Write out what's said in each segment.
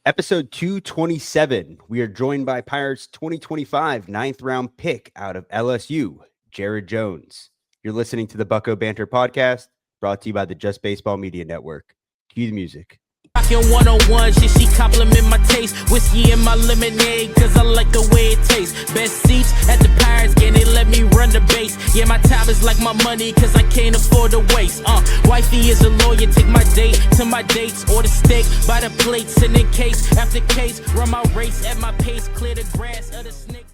Episode 227. We are joined by Pirates 2025 ninth round pick out of LSU, Jared Jones. You're listening to the Bucko Banter podcast, brought to you by the Just Baseball Media Network. Cue the music. Rockin' 101, shit, she compliment my taste. Whiskey in my lemonade, cause I like the way it tastes. Best seats at the Pirates game, they let me run the base. Yeah, my time is like my money, cause I can't afford to waste. Wifey is a lawyer, take my date to my dates. Order steak by the plate, send in case after case. Run my race at my pace, clear the grass of the snake.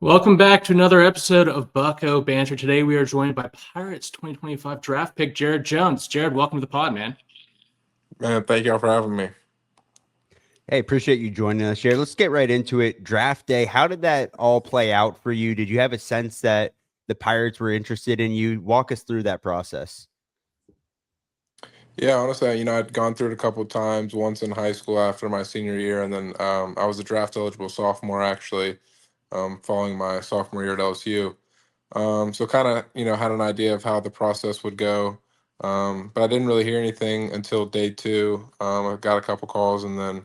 Welcome back to another episode of Bucko Banter. Today we are joined by Pirates 2025 draft pick Jared Jones. Jared, welcome to the pod, man. Man, thank y'all for having me. Hey, appreciate you joining us, Jared. Let's get right into it. Draft day, how did that all play out for you? Did you have a sense that the Pirates were interested in you? Walk us through that process. Yeah, honestly, I'd gone through it a couple of times, once in high school after my senior year, and then I was a draft eligible sophomore actually, following my sophomore year at LSU. So kind of, had an idea of how the process would go, but I didn't really hear anything until day two. I got a couple calls, and then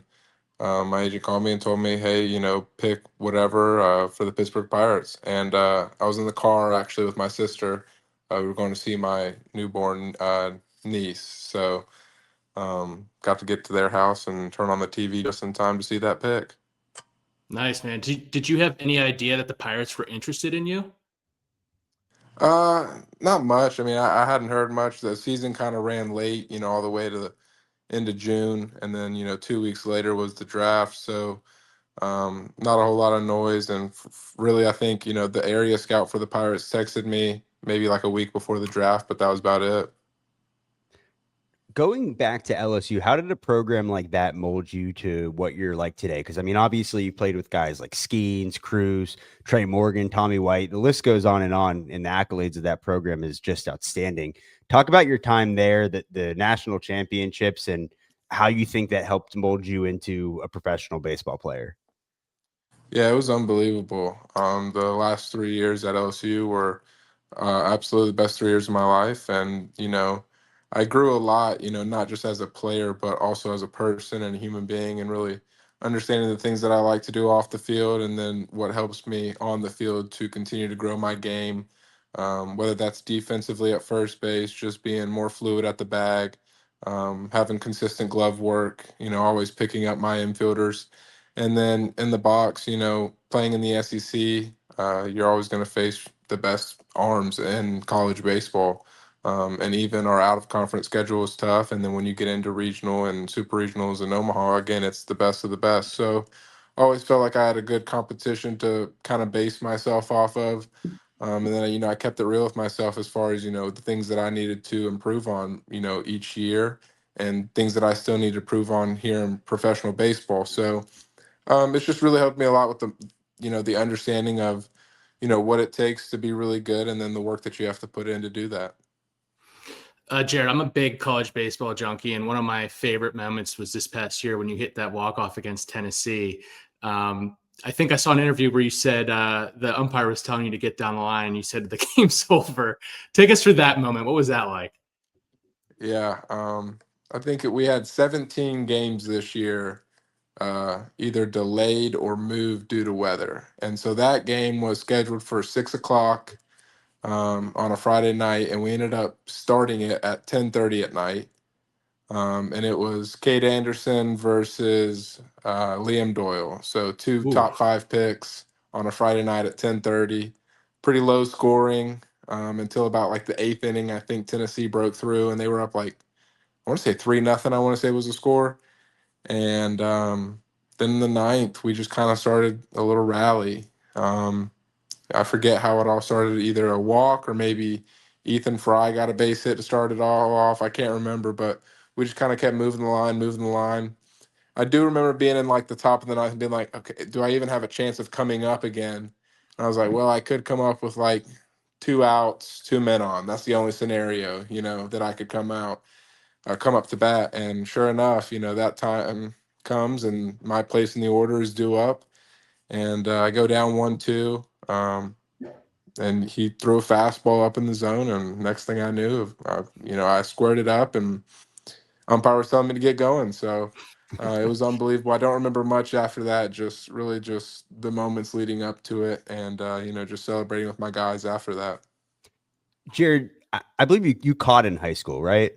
my agent called me and told me, hey, pick whatever for the Pittsburgh Pirates. And I was in the car actually with my sister. We were going to see my newborn niece. So got to get to their house and turn on the TV just in time to see that pick. Nice, man. Did you have any idea that the Pirates were interested in you? Not much. I mean, I hadn't heard much. The season kind of ran late, all the way to the end of June. And then, 2 weeks later was the draft. So not a whole lot of noise. And really, I think, the area scout for the Pirates texted me maybe like a week before the draft, but that was about it. Going back to LSU, how did a program like that mold you to what you're like today? Because, I mean, obviously you played with guys like Skeens, Cruz, Trey Morgan, Tommy White. The list goes on, and the accolades of that program is just outstanding. Talk about your time there, the national championships, and how you think that helped mold you into a professional baseball player. Yeah, it was unbelievable. The last 3 years at LSU were absolutely the best 3 years of my life. And, I grew a lot, not just as a player, but also as a person and a human being, and really understanding the things that I like to do off the field, and then what helps me on the field to continue to grow my game, whether that's defensively at first base, just being more fluid at the bag, having consistent glove work, always picking up my infielders. And then in the box, playing in the SEC, you're always going to face the best arms in college baseball. And even our out of conference schedule is tough. And then when you get into regional and super regionals in Omaha, again, it's the best of the best. So I always felt like I had a good competition to kind of base myself off of. And then, I kept it real with myself as far as, the things that I needed to improve on, each year, and things that I still need to improve on here in professional baseball. So it's just really helped me a lot with the understanding of, what it takes to be really good, and then the work that you have to put in to do that. Jared, I'm a big college baseball junkie, and one of my favorite moments was this past year when you hit that walk-off against Tennessee. I think I saw an interview where you said the umpire was telling you to get down the line, and you said the game's over. Take us through that moment. What was that like? Yeah, I think we had 17 games this year, either delayed or moved due to weather. And so that game was scheduled for 6 o'clock on a Friday night, and we ended up starting it at 10:30 at night. And it was Cade Anderson versus Liam Doyle. So two Ooh. top five picks on a Friday night at 10:30. Pretty low scoring until about like the eighth inning. I think Tennessee broke through, and they were up like, I want to say 3-0. I want to say was the score. And then in the ninth, we just kind of started a little rally. I forget how it all started, either a walk or maybe Ethan Fry got a base hit to start it all off. I can't remember, but we just kind of kept moving the line, moving the line. I do remember being in like the top of the ninth and being like, okay, do I even have a chance of coming up again? And I was like, well, I could come up with like 2 outs, 2 men on. That's the only scenario, that I could come up to bat. And sure enough, that time comes and my place in the order is due up. And I go down 1-2. And he threw a fastball up in the zone. And next thing I knew, I squared it up, and umpire was telling me to get going. So It was unbelievable. I don't remember much after that. Just really just the moments leading up to it, and just celebrating with my guys after that. Jared, I believe you caught in high school, right?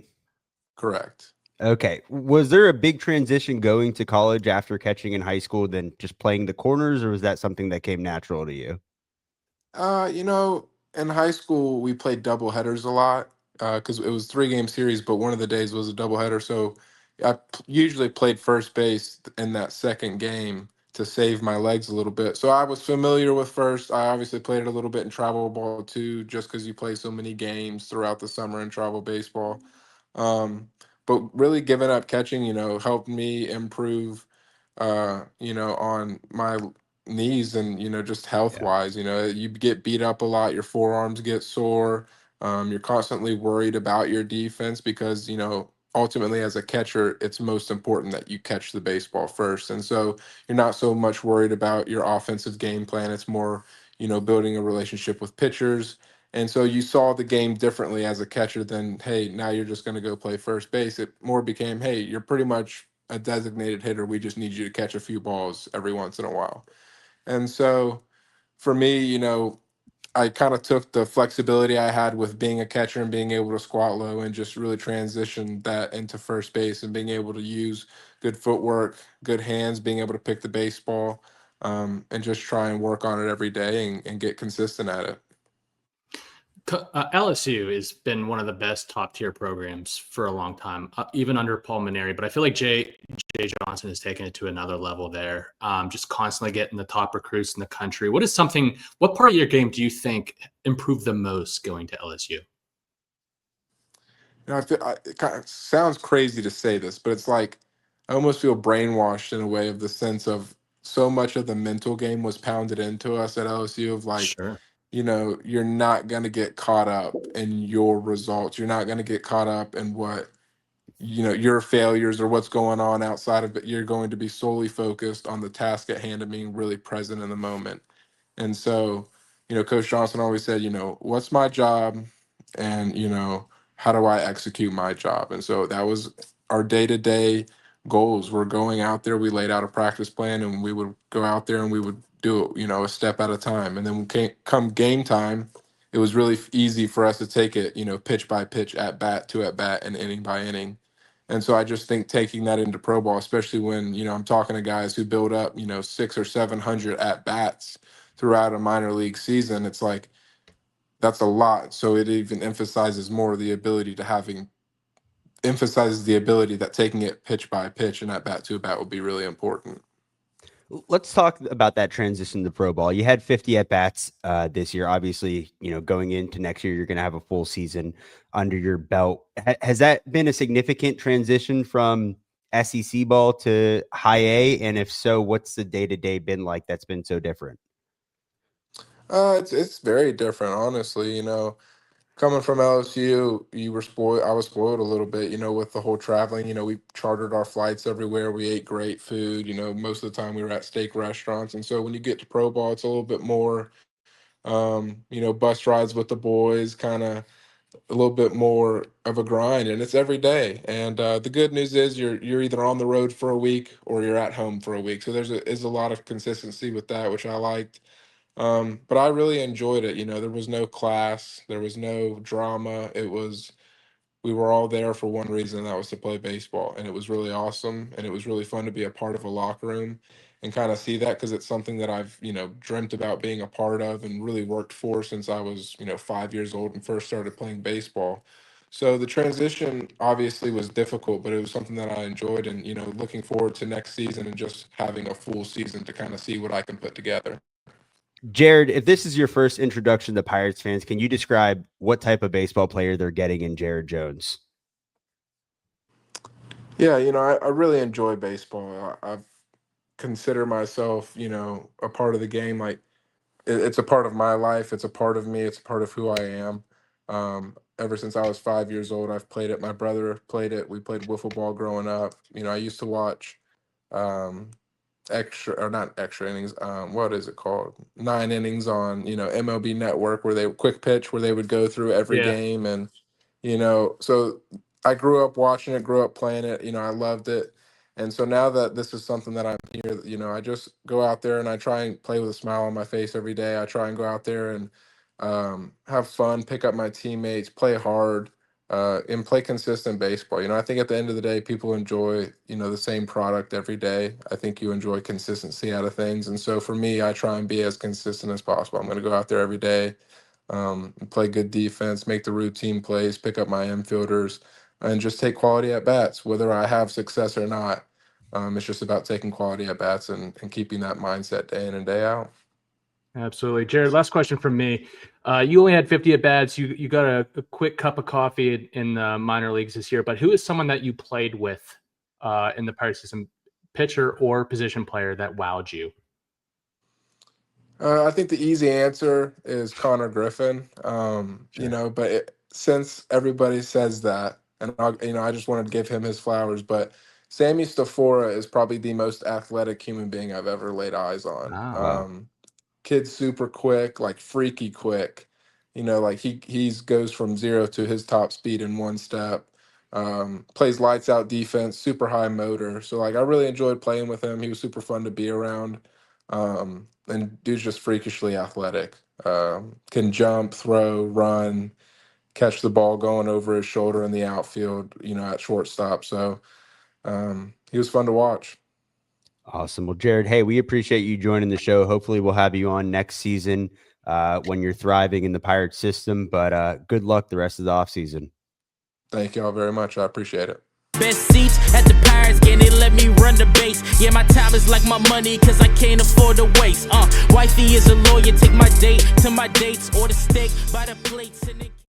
Correct. Okay. Was there a big transition going to college after catching in high school than just playing the corners, or was that something that came natural to you? In high school we played double headers a lot because it was 3 game series, but one of the days was a double header. So usually played first base in that second game to save my legs a little bit. So I was familiar with first. I obviously played it a little bit in travel ball too, just because you play so many games throughout the summer in travel baseball. Um, but really giving up catching, helped me improve, on my knees and, just health Yeah. wise. You get beat up a lot, your forearms get sore. You're constantly worried about your defense because, ultimately as a catcher, it's most important that you catch the baseball first. And so you're not so much worried about your offensive game plan. It's more, building a relationship with pitchers, and so you saw the game differently as a catcher than, hey, now you're just going to go play first base. It more became, hey, you're pretty much a designated hitter. We just need you to catch a few balls every once in a while. And so for me, I kind of took the flexibility I had with being a catcher and being able to squat low and just really transitioned that into first base and being able to use good footwork, good hands, being able to pick the baseball, and just try and work on it every day and get consistent at it. LSU has been one of the best top tier programs for a long time, even under Paul Maneri. But I feel like Jay Johnson has taken it to another level there, just constantly getting the top recruits in the country. What part of your game do you think improved the most going to LSU? It kind of sounds crazy to say this, but it's like I almost feel brainwashed in a way of the sense of so much of the mental game was pounded into us at LSU of like, Sure. you're not going to get caught up in your results. You're not going to get caught up in what, your failures or what's going on outside of it. You're going to be solely focused on the task at hand and being really present in the moment. And so, Coach Johnson always said, what's my job? And, how do I execute my job? And so that was our day to day goals. We're going out there. We laid out a practice plan and we would go out there and we would do it, a step at a time. And then come game time, it was really easy for us to take it, pitch by pitch, at bat to at bat, and inning by inning. And so I just think taking that into pro ball, especially when, I'm talking to guys who build up, 600 or 700 at bats throughout a minor league season, it's like that's a lot. So it even emphasizes the ability that taking it pitch by pitch and at bat to bat will be really important. Let's talk about that transition to pro ball. You had 50 at bats this year. Obviously, going into next year, you're going to have a full season under your belt. Has that been a significant transition from SEC ball to high A? And if so, what's the day to day been like that's been so different? It's very different, honestly. Coming from LSU, you were spoiled. I was spoiled a little bit, with the whole traveling. We chartered our flights everywhere. We ate great food. Most of the time we were at steak restaurants. And so when you get to pro ball, it's a little bit more, bus rides with the boys, kind of a little bit more of a grind, and it's every day. And the good news is you're either on the road for a week or you're at home for a week. So is a lot of consistency with that, which I liked. But I really enjoyed it. There was no class, there was no drama. We were all there for one reason, and that was to play baseball. And it was really awesome. And it was really fun to be a part of a locker room and kind of see that because it's something that I've, dreamt about being a part of and really worked for since I was, 5 years old and first started playing baseball. So the transition obviously was difficult, but it was something that I enjoyed and, looking forward to next season and just having a full season to kind of see what I can put together. Jared, if this is your first introduction to Pirates fans, can you describe what type of baseball player they're getting in Jared Jones? Yeah, I really enjoy baseball. I consider myself, a part of the game. Like it's a part of my life. It's a part of me. It's a part of who I am. Ever since I was 5 years old, I've played it. My brother played it. We played wiffle ball growing up. I used to watch um, extra or not extra innings. What is it called? 9 innings on MLB Network, where they quick pitch, where they would go through every Yeah. game, and so I grew up watching it, grew up playing it. I loved it, And so now that this is something that I'm here, I just go out there and I try and play with a smile on my face every day. I try and go out there and have fun, pick up my teammates, play hard, and play consistent baseball. I think at the end of the day, people enjoy, the same product every day. I think you enjoy consistency out of things. And so for me, I try and be as consistent as possible. I'm going to go out there every day, play good defense, make the routine plays, pick up my infielders, and just take quality at bats, whether I have success or not. It's just about taking quality at bats and keeping that mindset day in and day out. Absolutely. Jared, last question from me. You only had 50 at bats. You got a quick cup of coffee in the minor leagues this year, but who is someone that you played with in the Pirate system, pitcher or position player, that wowed you? I think the easy answer is Connor Griffin. Sure. But since everybody says that, and I just wanted to give him his flowers, but Sammy Stafora is probably the most athletic human being I've ever laid eyes on. Wow. Kid's super quick, like freaky quick. Like he's goes from 0 to his top speed in 1 step. Plays lights out defense, super high motor. So like I really enjoyed playing with him. He was super fun to be around. And dude's just freakishly athletic. Can jump, throw, run, catch the ball going over his shoulder in the outfield, at shortstop. So he was fun to watch. Awesome. Well, Jared, hey, we appreciate you joining the show. Hopefully we'll have you on next season when you're thriving in the Pirate system, but good luck the rest of the offseason. Thank y'all very much. I appreciate it. Best seats at the Pirates game, they let me run the base. Yeah, my time is like my money, cause I can't afford to waste. Wifey is a lawyer, take my date to my dates, or the steak by the plates. And